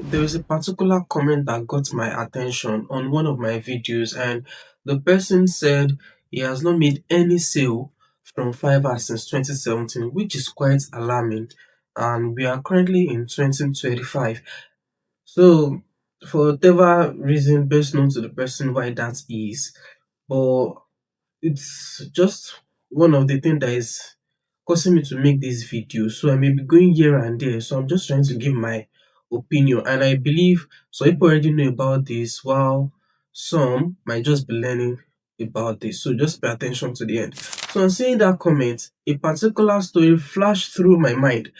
there was a particular comment that got my attention on one of my videos, and the person said he has not made any sale from Fiverr since 2017, which is quite alarming. And we are currently in 2025. So, for whatever reason, best known to the person why that is, but it's just one of the things that is causing me to make this video. So I may be going here and there. So I'm just trying to give my opinion. And I believe some people already know about this, while some might just be learning about this. So just pay attention to the end. So on seeing that comment, a particular story flashed through my mind.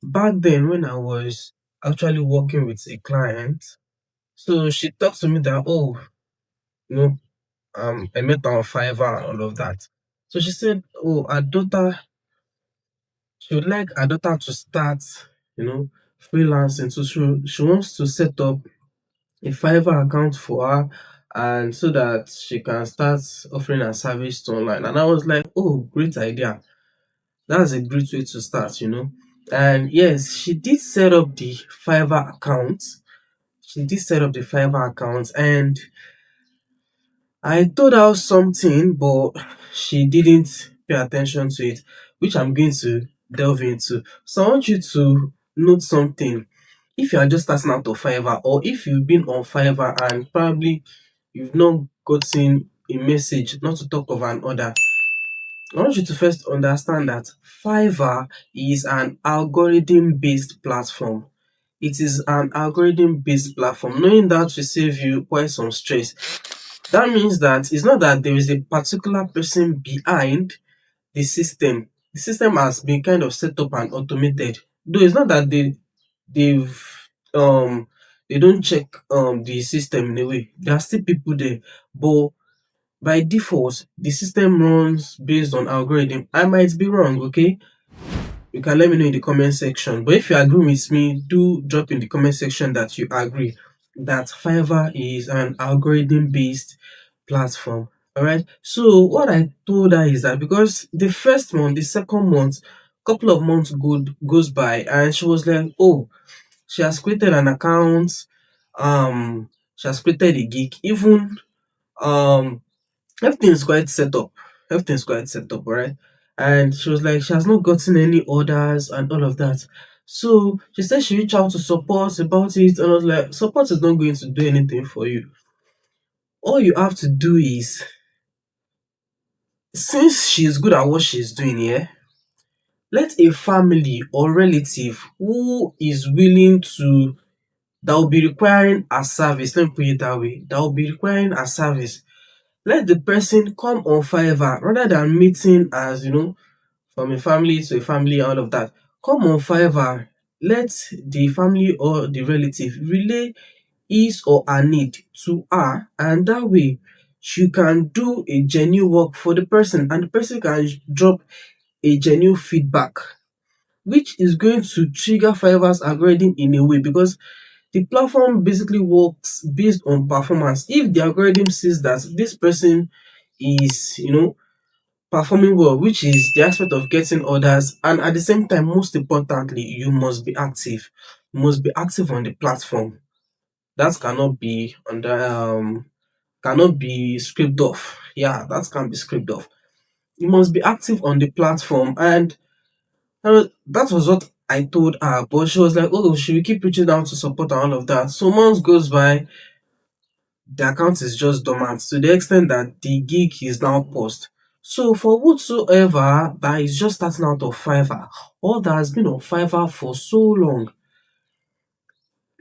Back then when I was actually working with a client, so she talked to me that, oh, you know, I met her on Fiverr and all of that. So she said, oh, her daughter, she would like her daughter to start, you know, freelancing. So she wants to set up a Fiverr account for her, and so that she can start offering her service to online. And I was like, oh, great idea. That's a great way to start. And yes, she did set up the Fiverr account. She did set up the Fiverr account, and I told her something, but she didn't pay attention to it, which I'm going to delve into. So I want you to note something. If you are just starting out of Fiverr, or if you've been on Fiverr and probably you've not gotten a message, not to talk of an order, I want you to first understand that Fiverr is an algorithm based platform. It is an algorithm based platform. Knowing that will save you quite some stress. That means that it's not that there is a particular person behind the system. The system has been kind of set up and automated. Though it's not that they've um they don't check the system in a way. There are still people there. But by default, the system runs based on algorithm. I might be wrong, okay? You can let me know in the comment section. But if you agree with me, do drop in the comment section that you agree that Fiverr is an algorithm based platform. All right. So what I told her is that because the first month, the second month, couple of months goes by, and she was like, oh, she has created an account, she has created a gig, even um everything's quite set up. Everything's quite set up, right? And she was like, she has not gotten any orders and all of that. So she said she reached out to support about it, and I was like, support is not going to do anything for you. All you have to do is, since she's good at what she's doing here, let a family or relative who is willing to, that will be requiring a service, let me put it that way, that will be requiring a service, let the person come on Fiverr rather than meeting as, from a family to a family, all of that. Come on Fiverr, let the family or the relative relay his or her need to her, and that way she can do a genuine work for the person, and the person can drop a genuine feedback, which is going to trigger Fiverr's algorithm in a way, because the platform basically works based on performance. If the algorithm says that this person is, performing well, which is the aspect of getting orders, and at the same time, most importantly, you must be active. You must be active on the platform. That cannot be cannot be scraped off. Yeah, that can be scraped off. You must be active on the platform, and that was what I told her. But she was like, "Oh, she will keep reaching out to support and all of that." So months goes by, the account is just dormant to the extent that the gig is now paused. So for whosoever that is just starting out of Fiverr, or that has been on Fiverr for so long,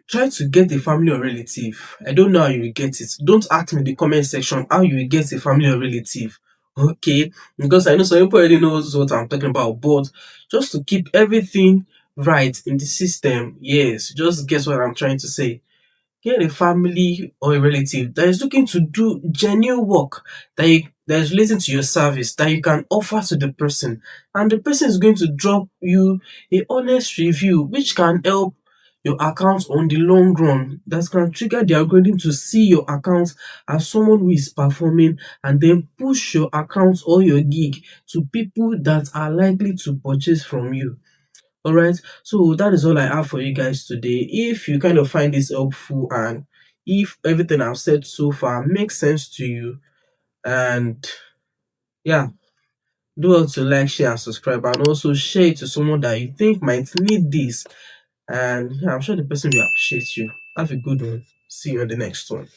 try to get a family or relative. I don't know how you will get it. Don't ask me in the comment section how you will get a family or relative. Okay, because I know some people already knows what I'm talking about, but just to keep everything right in the system, yes, just guess what I'm trying to say. Get a family or a relative that is looking to do genuine work, that is relating to your service, that you can offer to the person, and the person is going to drop you a honest review, which can help your account on the long run, that can trigger the algorithm to see your account as someone who is performing, and then push your account or your gig to people that are likely to purchase from you. All right, so that is all I have for you guys today. If you kind of find this helpful, and if everything I've said so far makes sense to you, and yeah, do well to like, share, and subscribe, and also share it to someone that you think might need this. And yeah, I'm sure the person will appreciate you. Have a good one. See you on the next one.